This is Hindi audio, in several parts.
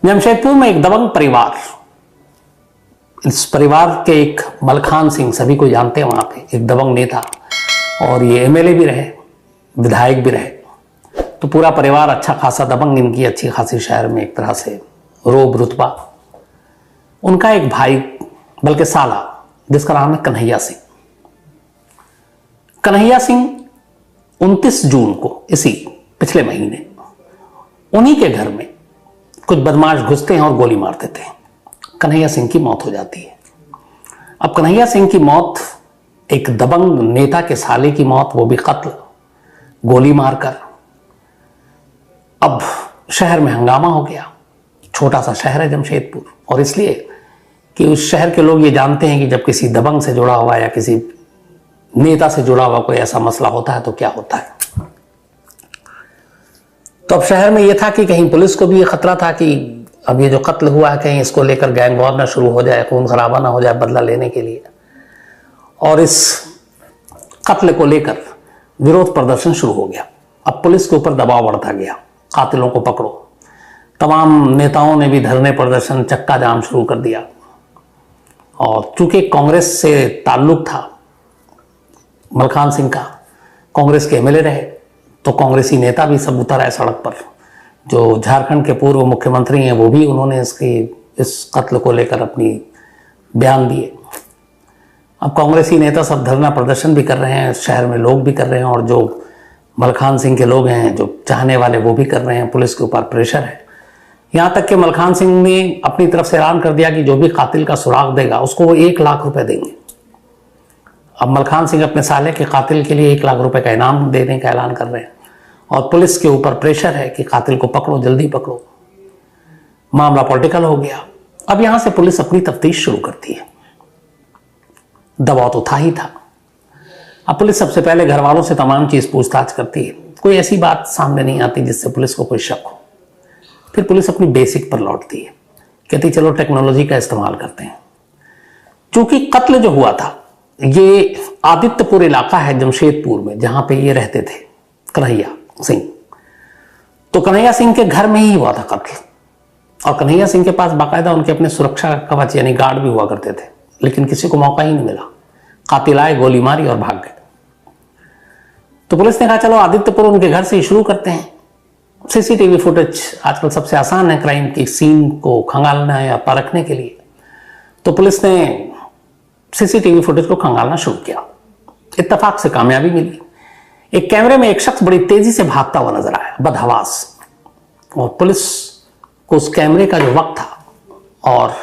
जमशेदपुर में एक दबंग परिवार, इस परिवार के एक मलखान सिंह, सभी को जानते हैं वहां पे, एक दबंग नेता, और ये एमएलए भी रहे, विधायक भी रहे। तो पूरा परिवार अच्छा खासा दबंग, इनकी अच्छी खासी शहर में एक तरह से रोब रुतबा। उनका एक भाई, बल्कि साला, जिसका नाम है कन्हैया सिंह। कन्हैया सिंह 29 जून को, इसी पिछले महीने, उन्हीं के घर में कुछ बदमाश घुसते हैं और गोली मार देते हैं। कन्हैया सिंह की मौत हो जाती है। अब कन्हैया सिंह की मौत, एक दबंग नेता के साले की मौत, वो भी कत्ल, गोली मारकर। अब शहर में हंगामा हो गया। छोटा सा शहर है जमशेदपुर, और इसलिए कि उस शहर के लोग ये जानते हैं कि जब किसी दबंग से जुड़ा हुआ या किसी नेता से जुड़ा हुआ कोई ऐसा मसला होता है तो क्या होता है। तो अब शहर में यह था कि कहीं पुलिस को भी ये खतरा था कि अब ये जो कत्ल हुआ है, कहीं इसको लेकर गैंग वॉर ना शुरू हो जाए, खून खराबा ना हो जाए बदला लेने के लिए। और इस कत्ल को लेकर विरोध प्रदर्शन शुरू हो गया। अब पुलिस के ऊपर दबाव बढ़ता गया, कातिलों को पकड़ो। तमाम नेताओं ने भी धरने प्रदर्शन, चक्का जाम शुरू कर दिया। और चूंकि कांग्रेस से ताल्लुक था मलखान सिंह का, कांग्रेस के एमएलए रहे, तो कांग्रेसी नेता भी सब उतर आए सड़क पर। जो झारखंड के पूर्व मुख्यमंत्री हैं वो भी, उन्होंने इस कत्ल को लेकर अपनी बयान दिए। अब कांग्रेसी नेता सब धरना प्रदर्शन भी कर रहे हैं, शहर में लोग भी कर रहे हैं, और जो मलखान सिंह के लोग हैं, जो चाहने वाले, वो भी कर रहे हैं। पुलिस के ऊपर प्रेशर है। यहाँ तक कि मलखान सिंह ने अपनी तरफ से ऐलान कर दिया कि जो भी कातिल का सुराग देगा उसको वो 1 लाख रुपए देंगे। अब मलखान सिंह अपने साले के कातिल के लिए 1 लाख रुपए का इनाम देने का ऐलान कर रहे हैं, और पुलिस के ऊपर प्रेशर है कि कातिल को पकड़ो, जल्दी पकड़ो। मामला पॉलिटिकल हो गया। अब यहां से पुलिस अपनी तफ्तीश शुरू करती है। दबाव तो था ही था। अब पुलिस सबसे पहले घर वालों से तमाम चीज पूछताछ करती है। कोई ऐसी बात सामने नहीं आती जिससे पुलिस को कोई शक हो। फिर पुलिस अपनी बेसिक पर लौटती है, कहती चलो टेक्नोलॉजी का इस्तेमाल करते हैं। चूंकि कत्ल जो हुआ था, ये आदित्यपुर इलाका है जमशेदपुर में, जहां पे ये रहते थे कन्हैया सिंह। तो कन्हैया सिंह के घर में ही हुआ था कत्ल, और कन्हैया सिंह के पास बाकायदा उनके अपने सुरक्षा कवच यानी गार्ड भी हुआ करते थे, लेकिन किसी को मौका ही नहीं मिला। कातिल आए, गोली मारी और भाग गए। तो पुलिस ने कहा चलो आदित्यपुर उनके घर से ही शुरू करते हैं। सीसीटीवी फुटेज आजकल सबसे आसान है क्राइम की सीन को खंगालना या परखने के लिए। तो पुलिस ने सीसीटीवी फुटेज को खंगालना शुरू किया। इत्तेफाक से कामयाबी मिली। एक कैमरे में एक शख्स बड़ी तेजी से भागता हुआ नजर आया, बदहवास। और पुलिस को उस कैमरे का जो वक्त था और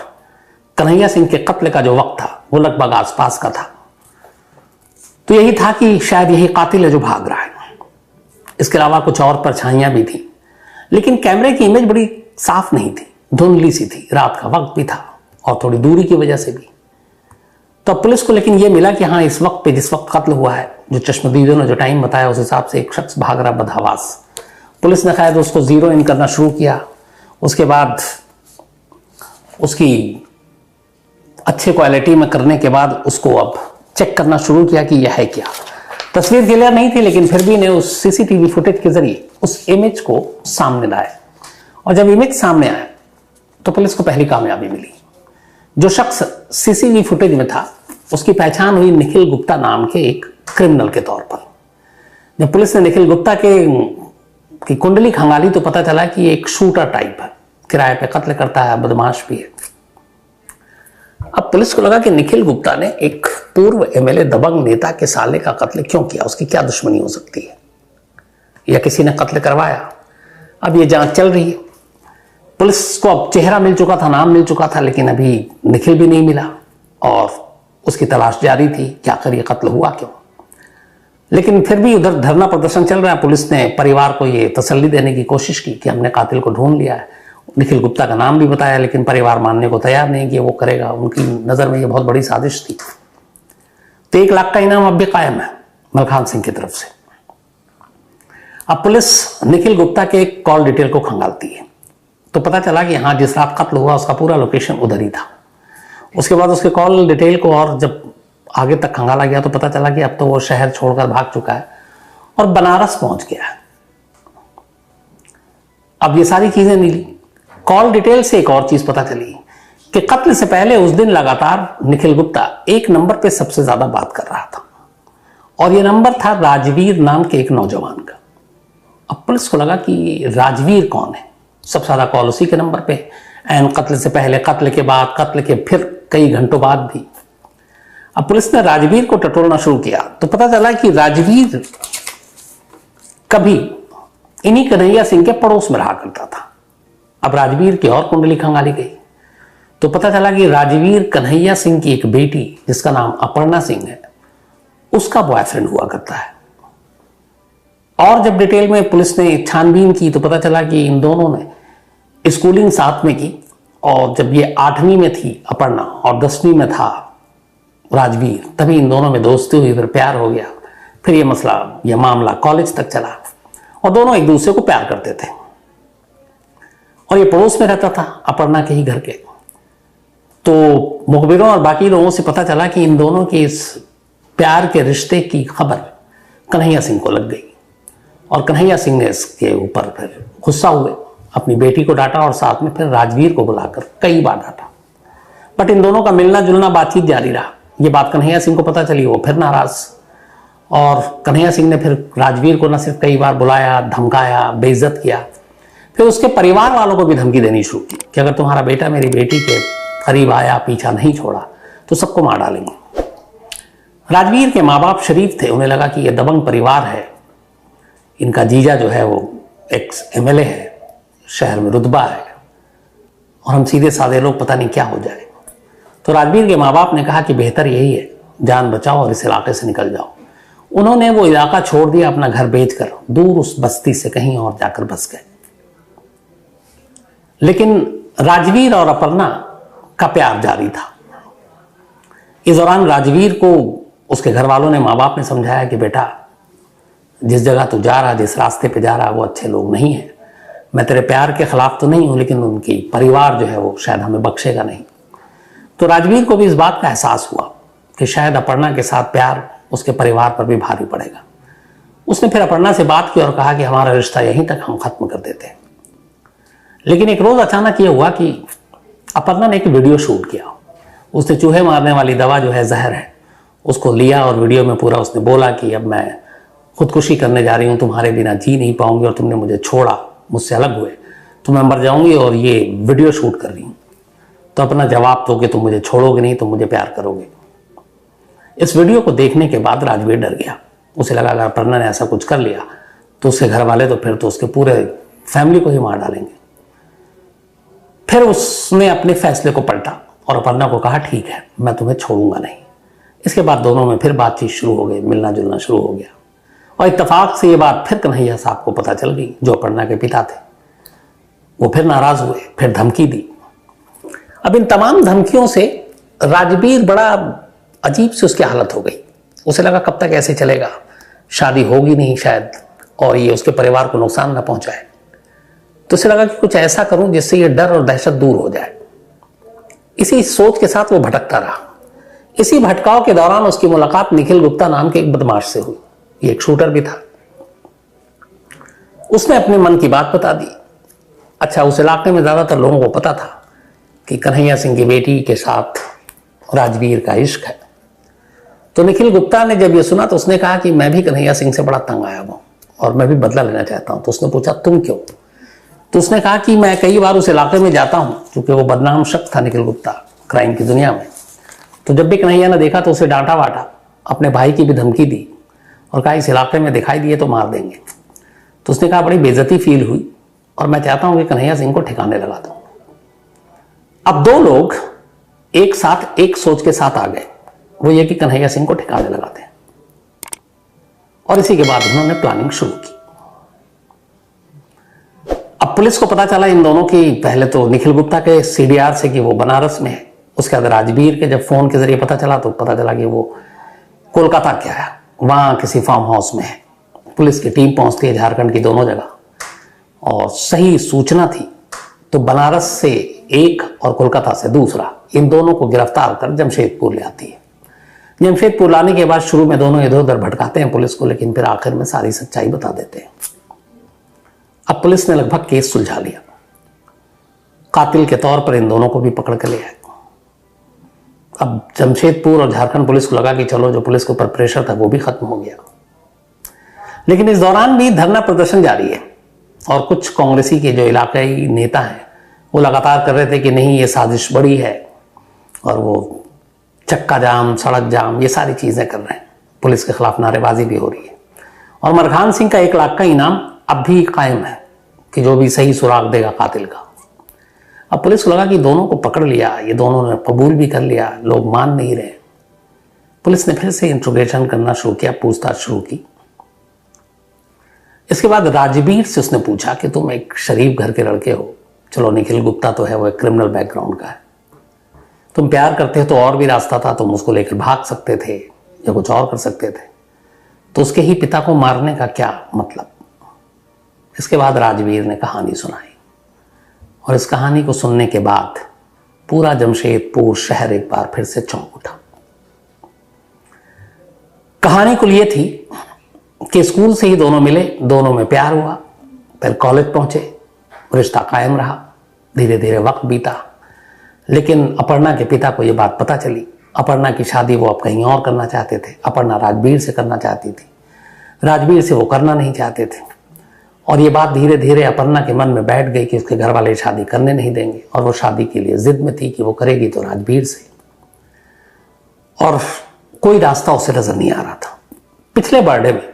कन्हैया सिंह के कत्ल का जो वक्त था, वो लगभग आसपास का था। तो यही था कि शायद यही कातिल है जो भाग रहा है। इसके अलावा कुछ और परछाइयां भी थी, लेकिन कैमरे की इमेज बड़ी साफ नहीं थी, धुंधली सी थी। रात का वक्त भी था और थोड़ी दूरी की वजह से भी। तो पुलिस को लेकिन यह मिला कि हाँ, इस वक्त पे जिस वक्त कत्ल हुआ है, जो चश्मदीदों ने जो टाइम बताया उस हिसाब से एक शख्स भाग रहा बदहवास। पुलिस ने शायद उसको जीरो इन करना शुरू किया। उसके बाद उसकी अच्छे क्वालिटी में करने के बाद उसको अब चेक करना शुरू किया कि यह है क्या। तस्वीर क्लियर नहीं थी, लेकिन फिर भी ने उस सीसीटीवी फुटेज के जरिए उस इमेज को सामने लाया। और जब इमेज सामने आया तो पुलिस को पहली कामयाबी मिली। जो शख्स सीसीटीवी फुटेज में था उसकी पहचान हुई निखिल गुप्ता नाम के एक क्रिमिनल के तौर पर। जब पुलिस ने निखिल गुप्ता की कुंडली खंगाली तो पता चला कि एक शूटर टाइप है, किराए पे कत्ल करता है, बदमाश भी है। अब पुलिस को लगा कि निखिल गुप्ता ने एक पूर्व एमएलए दबंग नेता के साले का कत्ल क्यों किया, उसकी क्या दुश्मनी हो सकती है, या किसी ने कत्ल करवाया। अब ये जांच चल रही है। पुलिस को अब चेहरा मिल चुका था, नाम मिल चुका था, लेकिन अभी निखिल भी नहीं मिला और उसकी तलाश जारी थी कि आखिर ये कत्ल हुआ क्यों। लेकिन फिर भी उधर धरना प्रदर्शन चल रहा है। पुलिस ने परिवार को ये तसल्ली देने की कोशिश की कि हमने कातिल को ढूंढ लिया है। निखिल गुप्ता का नाम भी बताया, लेकिन परिवार मानने को तैयार नहीं कि वो करेगा। उनकी नजर में ये बहुत बड़ी साजिश थी। तो 1 लाख का इनाम अब भी कायम है मलखान सिंह की तरफ से। अब पुलिस निखिल गुप्ता के कॉल डिटेल को खंगालती है तो पता चला कि हाँ, जिस रात कत्ल हुआ उसका पूरा लोकेशन उधर ही था। उसके बाद उसके कॉल डिटेल को और जब आगे तक खंगाला गया तो पता चला कि अब तो वो शहर छोड़कर भाग चुका है और बनारस पहुंच गया है। अब ये सारी चीजें मिली कॉल डिटेल से एक और चीज पता चली कि कत्ल से पहले उस दिन लगातार निखिल गुप्ता एक नंबर पे सबसे ज्यादा बात कर रहा था और ये नंबर था राजवीर नाम के एक नौजवान का। अब पुलिस को लगा कि राजवीर कौन है, सबसे ज्यादा कॉल उसी के नंबर पे, एन कत्ल से पहले, कत्ल के बाद, कत्ल के फिर कई घंटों बाद भी। अब पुलिस ने राजवीर को टटोलना शुरू किया तो पता चला कि राजवीर कभी इन्हीं कन्हैया सिंह के पड़ोस में रहा करता था। अब राजवीर की और कुंडली खंगाली गई तो पता चला कि राजवीर कन्हैया सिंह की एक बेटी जिसका नाम अपर्णा सिंह है, उसका बॉयफ्रेंड हुआ करता है। और जब डिटेल में पुलिस ने छानबीन की तो पता चला कि इन दोनों ने स्कूलिंग साथ में की और जब ये 8वीं में थी अपर्णा और 10वीं में था राजवीर, तभी इन दोनों में दोस्ती हुई, फिर प्यार हो गया। फिर ये मामला कॉलेज तक चला और दोनों एक दूसरे को प्यार करते थे और ये पड़ोस में रहता था अपर्णा के ही घर के। तो मुखबिरों और बाकी लोगों से पता चला कि इन दोनों के इस प्यार के रिश्ते की खबर कन्हैया सिंह को लग गई और कन्हैया सिंह ने इसके ऊपर फिर गुस्सा हुए, अपनी बेटी को डांटा और साथ में फिर राजवीर को बुलाकर कई बार डांटा। बट इन दोनों का मिलना जुलना, बातचीत जारी रहा। ये बात कन्हैया सिंह को पता चली, वो फिर नाराज और कन्हैया सिंह ने फिर राजवीर को न सिर्फ कई बार बुलाया, धमकाया, बेइज्जत किया, फिर उसके परिवार वालों को भी धमकी देनी शुरू की कि अगर तुम्हारा बेटा मेरी बेटी के करीब आया, पीछा नहीं छोड़ा तो सबको मार डालेंगे। राजवीर के माँ बाप शरीफ थे, उन्हें लगा कि ये दबंग परिवार है, इनका जीजा जो है वो एक्स MLA है, शहर में रुतबा है और हम सीधे साधे लोग पता नहीं क्या हो जाए। तो राजवीर के माँ बाप ने कहा कि बेहतर यही है, जान बचाओ और इस इलाके से निकल जाओ। उन्होंने वो इलाका छोड़ दिया, अपना घर बेचकर दूर उस बस्ती से कहीं और जाकर बस गए। लेकिन राजवीर और अपर्णा का प्यार जारी था। इस दौरान राजवीर को उसके घर वालों ने, माँ बाप ने समझाया कि बेटा जिस जगह तू जा रहा, जिस रास्ते पे जा रहा, वो अच्छे लोग नहीं हैं। मैं तेरे प्यार के खिलाफ तो नहीं हूं, लेकिन उनकी परिवार जो है वो शायद हमें बख्शेगा नहीं। तो राजवीर को भी इस बात का एहसास हुआ कि शायद अपर्णा के साथ प्यार उसके परिवार पर भी भारी पड़ेगा। उसने फिर अपर्णा से बात की और कहा कि हमारा रिश्ता यहीं तक हम खत्म कर देते हैं। लेकिन एक रोज अचानक ये हुआ कि अपर्णा ने एक वीडियो शूट किया। उसने चूहे मारने वाली दवा जो है, जहर है, उसको लिया और वीडियो में पूरा उसने बोला कि अब मैं खुदकुशी करने जा रही हूँ, तुम्हारे बिना जी नहीं पाऊंगी और तुमने मुझे छोड़ा, मुझसे अलग हुए तो मैं मर जाऊंगी और ये वीडियो शूट कर रही हूँ, तो अपना जवाब दो कि तुम मुझे छोड़ोगे नहीं, तुम मुझे प्यार करोगे। इस वीडियो को देखने के बाद राजवीर डर गया। उसे लगा अगर अपर्णा ने ऐसा कुछ कर लिया तो उसके घर वाले तो फिर तो उसके पूरे फैमिली को ही मार डालेंगे। फिर उसने अपने फैसले को पलटा और अपर्णा को कहा ठीक है, मैं तुम्हें छोड़ूंगा नहीं। इसके बाद दोनों में फिर बातचीत शुरू हो गई, मिलना जुलना शुरू हो गया और इत्तेफाक से ये बात फिर कन्हैया साहब को पता चल गई जो अपर्णा के पिता थे। वो फिर नाराज हुए, फिर धमकी दी। अब इन तमाम धमकियों से राजवीर बड़ा अजीब सी उसकी हालत हो गई। उसे लगा कब तक ऐसे चलेगा, शादी होगी नहीं शायद और ये उसके परिवार को नुकसान न पहुंचाए। तो उसे लगा कि कुछ ऐसा करूं जिससे ये डर और दहशत दूर हो जाए। इसी सोच के साथ वो भटकता रहा। इसी भटकाव के दौरान उसकी मुलाकात निखिल गुप्ता नाम के एक बदमाश से हुई। ये एक शूटर भी था। उसने अपने मन की बात बता दी। अच्छा, उस इलाके में ज्यादातर लोगों को पता था कि कन्हैया सिंह की बेटी के साथ राजवीर का इश्क है। तो निखिल गुप्ता ने जब ये सुना तो उसने कहा कि मैं भी कन्हैया सिंह से बड़ा तंग आया हूं और मैं भी बदला लेना चाहता हूं। तो उसने पूछा तुम क्यों? तो उसने कहा कि मैं कई बार उस इलाके में जाता हूं, क्योंकि वो बदनाम शख्स था निखिल गुप्ता क्राइम की दुनिया में। तो जब भी कन्हैया ने देखा तो उसे डांटा वाटा, अपने भाई की भी धमकी दी और कहा इस इलाके में दिखाई दिए तो मार देंगे। तो उसने कहा बड़ी बेइज्जती फील हुई और मैं चाहता हूं कि कन्हैया सिंह को ठिकाने लगा दूं। अब दो लोग एक साथ एक सोच के साथ आ गए, वो ये कि कन्हैया सिंह को ठिकाने लगाते हैं। और इसी के बाद उन्होंने प्लानिंग शुरू की। अब पुलिस को पता चला इन दोनों की, पहले तो निखिल गुप्ता के CDR से कि वो बनारस में है। उसके बाद राजवीर के जब फोन के जरिए पता चला तो पता चला कि वो कोलकाता के आया, वहां किसी फार्म हाउस में है। पुलिस की टीम पहुंचती है झारखंड की दोनों जगह और सही सूचना थी तो बनारस से एक और कोलकाता से दूसरा, इन दोनों को गिरफ्तार कर जमशेदपुर ले आती है। जमशेदपुर लाने के बाद शुरू में दोनों इधर उधर भटकाते हैं पुलिस को, लेकिन फिर आखिर में सारी सच्चाई बता देते हैं। अब पुलिस ने लगभग केस सुलझा लिया। कातिल के तौर पर इन दोनों को भी पकड़ के ले आए। अब जमशेदपुर और झारखंड पुलिस को लगा कि चलो जो पुलिस के ऊपर प्रेशर था वो भी खत्म हो गया। लेकिन इस दौरान भी धरना प्रदर्शन जारी है और कुछ कांग्रेसी के जो इलाकाई नेता हैं वो लगातार कर रहे थे कि नहीं, ये साजिश बड़ी है, और वो चक्का जाम, सड़क जाम, ये सारी चीजें कर रहे हैं। पुलिस के खिलाफ नारेबाजी भी हो रही है। और मरखान सिंह का 1 लाख का इनाम अब भी कायम है कि जो भी सही सुराग देगा कातिल का। अब पुलिस को लगा कि दोनों को पकड़ लिया, ये दोनों ने कबूल भी कर लिया, लोग मान नहीं रहे। पुलिस ने फिर से इंट्रोगेशन करना शुरू किया, पूछताछ शुरू की। इसके बाद राजवीर से उसने पूछा कि तुम एक शरीफ घर के लड़के हो, चलो निखिल गुप्ता तो है, वो एक क्रिमिनल बैकग्राउंड का है, तुम प्यार करते हो तो और भी रास्ता था, तुम उसको लेकर भाग सकते थे या कुछ और कर सकते थे, तो उसके ही पिता को मारने का क्या मतलब। इसके बाद राजवीर ने कहानी सुनाई और इस कहानी को सुनने के बाद पूरा जमशेदपुर शहर एक बार फिर से चौंक उठा। कहानी कुल ये थी कि स्कूल से ही दोनों मिले, दोनों में प्यार हुआ, फिर कॉलेज पहुंचे, रिश्ता कायम रहा, धीरे धीरे वक्त बीता। लेकिन अपर्णा के पिता को यह बात पता चली। अपर्णा की शादी वो अब कहीं और करना चाहते थे। अपर्णा राजवीर से करना चाहती थी, राजवीर से वो करना नहीं चाहते थे। और ये बात धीरे धीरे अपर्णा के मन में बैठ गई कि उसके घर वाले शादी करने नहीं देंगे, और वो शादी के लिए जिद में थी कि वो करेगी तो राजवीर से, और कोई रास्ता उसे नजर नहीं आ रहा था। पिछले बर्थडे में,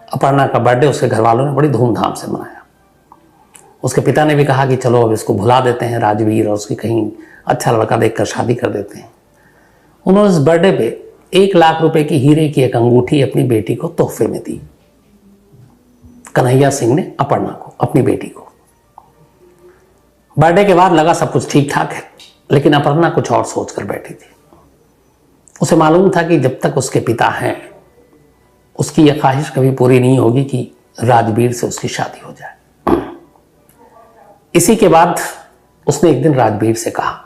अपर्णा का बर्थडे उसके घर वालों ने बड़ी धूमधाम से मनाया। उसके पिता ने भी कहा कि चलो अब इसको भुला देते हैं राजवीर, और उसकी कहीं अच्छा लड़का देखकर शादी कर देते हैं। उन्होंने इस बर्थडे पे 1 लाख रुपए की हीरे की एक अंगूठी अपनी बेटी को तोहफे में दी। कन्हैया सिंह ने अपर्णा को, अपनी बेटी को। बर्थडे के बाद लगा सब कुछ ठीक ठाक है, लेकिन अपर्णा कुछ और सोच कर बैठी थी। उसे मालूम था कि जब तक उसके पिता हैं उसकी यह ख्वाहिश कभी पूरी नहीं होगी कि राजवीर से उसकी शादी हो जाए। इसी के बाद उसने एक दिन राजवीर से कहा,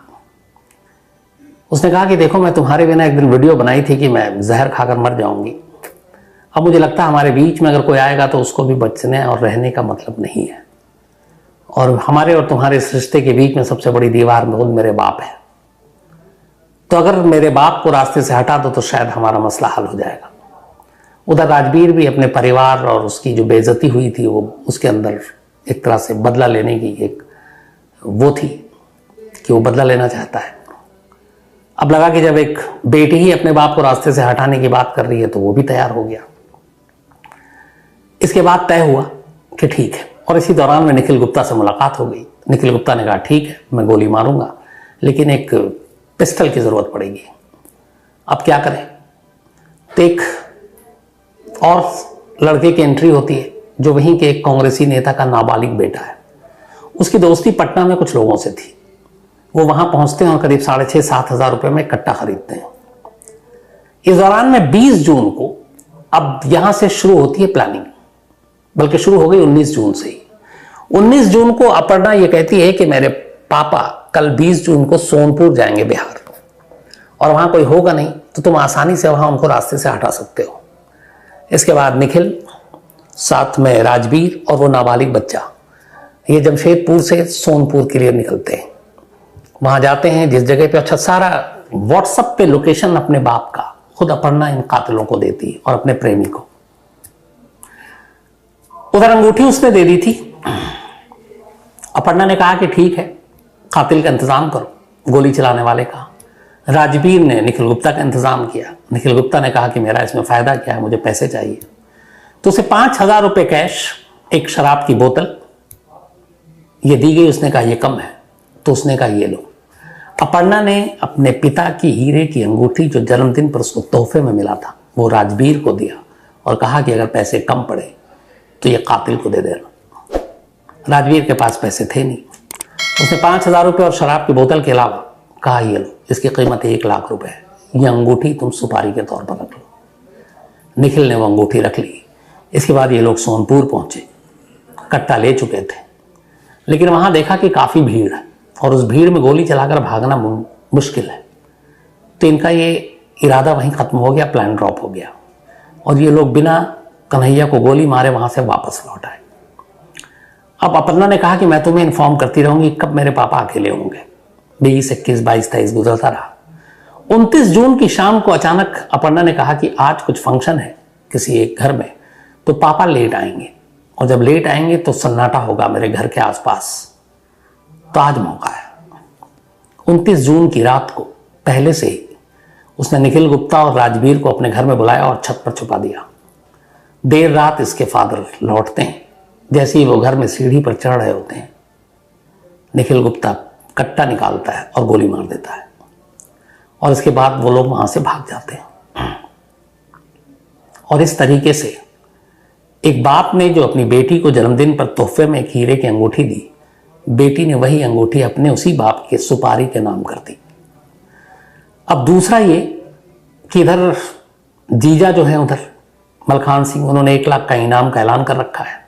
उसने कहा कि देखो, मैं तुम्हारे बिना एक दिन वीडियो बनाई थी कि मैं जहर खाकर मर जाऊंगी। अब मुझे लगता है हमारे बीच में अगर कोई आएगा तो उसको भी बचने और रहने का मतलब नहीं है, और हमारे और तुम्हारे इस रिश्ते के बीच में सबसे बड़ी दीवार खुद मेरे बाप है। तो अगर मेरे बाप को रास्ते से हटा दो तो शायद हमारा मसला हल हो जाएगा। उधर राजवीर भी अपने परिवार और उसकी जो बेइज्जती हुई थी वो उसके अंदर एक तरह से बदला लेने की एक वो थी कि वो बदला लेना चाहता है। अब लगा कि जब एक बेटी ही अपने बाप को रास्ते से हटाने की बात कर रही है तो वो भी तैयार हो गया। इसके बाद तय हुआ कि ठीक है, और इसी दौरान में निखिल गुप्ता से मुलाकात हो गई। निखिल गुप्ता ने कहा ठीक है, मैं गोली मारूंगा, लेकिन एक पिस्टल की जरूरत पड़ेगी। अब क्या करें? तो एक और लड़के की एंट्री होती है जो वहीं के एक कांग्रेसी नेता का नाबालिग बेटा है। उसकी दोस्ती पटना में कुछ लोगों से थी। वो वहां पहुंचते हैं और करीब 6,500-7 हज़ार रुपए में कट्टा खरीदते हैं। इस दौरान में 20 जून को, अब यहां से शुरू होती है प्लानिंग, बल्कि शुरू हो गई 19 जून से ही। 19 जून को अपर्णा ये कहती है कि मेरे पापा कल 20 जून को सोनपुर जाएंगे बिहार, और वहां कोई होगा नहीं तो तुम आसानी से वहां उनको रास्ते से हटा सकते हो। इसके बाद निखिल, साथ में राजवीर और वो नाबालिग बच्चा, ये जमशेदपुर से सोनपुर के लिए निकलते हैं। वहां जाते हैं जिस जगह पे, अच्छा सारा व्हाट्सएप पे लोकेशन अपने बाप का खुद अपर्णा इन कातिलों को देती है और अपने प्रेमी को। उधर अंगूठी उसने दे दी थी। अपर्णा ने कहा कि ठीक है, कातिल का इंतजाम करो, गोली चलाने वाले का। राजवीर ने निखिल गुप्ता का इंतजाम किया। निखिल गुप्ता ने कहा कि मेरा इसमें फायदा क्या है, मुझे पैसे चाहिए। तो उसे 5,000 रुपए कैश, एक शराब की बोतल ये दी गई। उसने कहा ये कम है, तो उसने कहा ये लो। अपर्णा ने अपने पिता की हीरे की अंगूठी जो जन्मदिन पर उसको तोहफे में मिला था वो राजवीर को दिया और कहा कि अगर पैसे कम पड़े तो ये कातिल को दे देना। राजवीर के पास पैसे थे नहीं। उसने 5,000 रुपये और शराब की बोतल के अलावा कहा ये लो, इसकी कीमत 1 लाख रुपए है, ये अंगूठी तुम सुपारी के तौर पर रख लो। निखिल ने वो अंगूठी रख ली। इसके बाद ये लोग सोनपुर पहुंचे, कट्टा ले चुके थे, लेकिन वहां देखा कि काफी भीड़ है और उस भीड़ में गोली चलाकर भागना मुश्किल है। तो इनका ये इरादा वहीं खत्म हो गया, प्लान ड्रॉप हो गया, और ये लोग बिना कन्हैया को गोली मारे वहां से वापस लौट आए। अब अपर्णा ने कहा कि मैं तुम्हें इन्फॉर्म करती रहूंगी कब मेरे पापा अकेले होंगे। 20, 21, 22, 23 गुजरता रहा। 29 जून की शाम को अचानक अपर्णा ने कहा कि आज कुछ फंक्शन है किसी एक घर में, तो पापा लेट आएंगे, और जब लेट आएंगे तो सन्नाटा होगा मेरे घर के आसपास, तो आज मौका है। 29 जून की रात को पहले से ही उसने निखिल गुप्ता और राजवीर को अपने घर में बुलाया और छत पर छुपा दिया। देर रात इसके फादर लौटते हैं। जैसे ही वो घर में सीढ़ी पर चढ़ रहे होते हैं, निखिल गुप्ता कट्टा निकालता है और गोली मार देता है, और इसके बाद वो लोग वहां से भाग जाते हैं। और इस तरीके से एक बाप ने जो अपनी बेटी को जन्मदिन पर तोहफे में एक हीरे की अंगूठी दी, बेटी ने वही अंगूठी अपने उसी बाप के सुपारी के नाम कर दी। अब दूसरा ये कि इधर जीजा जो है उधर मलखान सिंह, उन्होंने 1 लाख का इनाम का ऐलान कर रखा है।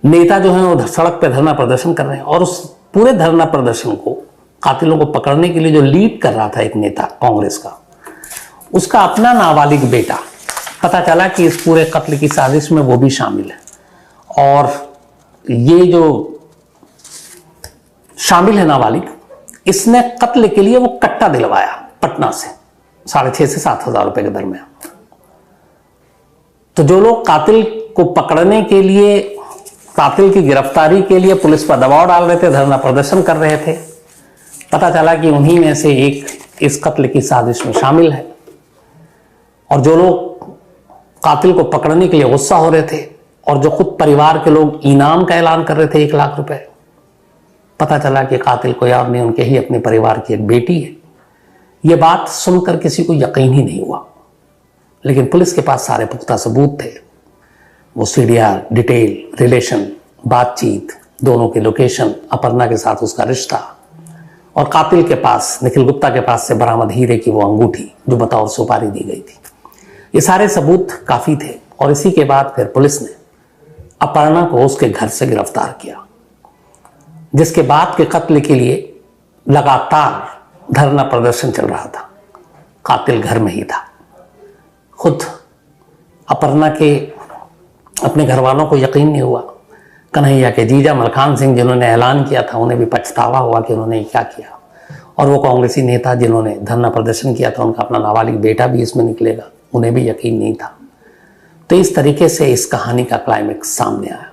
नेता जो है उधर सड़क पे धरना प्रदर्शन कर रहे हैं, और उस पूरे धरना प्रदर्शन को कातिलों को पकड़ने के लिए जो लीड कर रहा था एक नेता कांग्रेस का, उसका अपना नाबालिग बेटा, पता चला कि इस पूरे कत्ल की साजिश में वो भी शामिल है। और ये जो शामिल है नाबालिग, इसने कत्ल के लिए वो कट्टा दिलवाया पटना से 6,500 से 7,000 रुपए के दरमियान। तो जो लोग कातिल को पकड़ने के लिए, कातिल की गिरफ्तारी के लिए पुलिस पर दबाव डाल रहे थे, धरना प्रदर्शन कर रहे थे, पता चला कि उन्हीं में से एक इस कत्ल की साजिश में शामिल है। और जो लोग कातिल को पकड़ने के लिए गुस्सा हो रहे थे, और जो खुद परिवार के लोग इनाम का ऐलान कर रहे थे 1 लाख रुपए, पता चला कि कातिल कोई और नहीं, उनके ही अपने परिवार की एक बेटी है। यह बात सुनकर किसी को यकीन ही नहीं हुआ, लेकिन पुलिस के पास सारे पुख्ता सबूत थे। वो सीडीआर, डिटेल, रिलेशन, बातचीत, दोनों की लोकेशन, अपर्णा के साथ उसका रिश्ता, और कातिल के पास, निखिल गुप्ता के पास से बरामद हीरे की वो अंगूठी जो बतौर सुपारी दी गई थी। ये सारे सबूत काफी थे। और इसी के बाद फिर पुलिस ने अपर्णा को उसके घर से गिरफ्तार किया, जिसके बाद के कत्ल के लिए लगातार धरना प्रदर्शन चल रहा था। कातिल घर में ही था। खुद अपर्णा के अपने घर वालों को यकीन नहीं हुआ। कन्हैया के जीजा मलखान सिंह, जिन्होंने ऐलान किया था, उन्हें भी पछतावा हुआ कि उन्होंने क्या किया। और वो कांग्रेसी नेता जिन्होंने धरना प्रदर्शन किया था, उनका अपना नाबालिग बेटा भी इसमें निकलेगा, उन्हें भी यकीन नहीं था। तो इस तरीके से इस कहानी का क्लाइमेक्स सामने आया।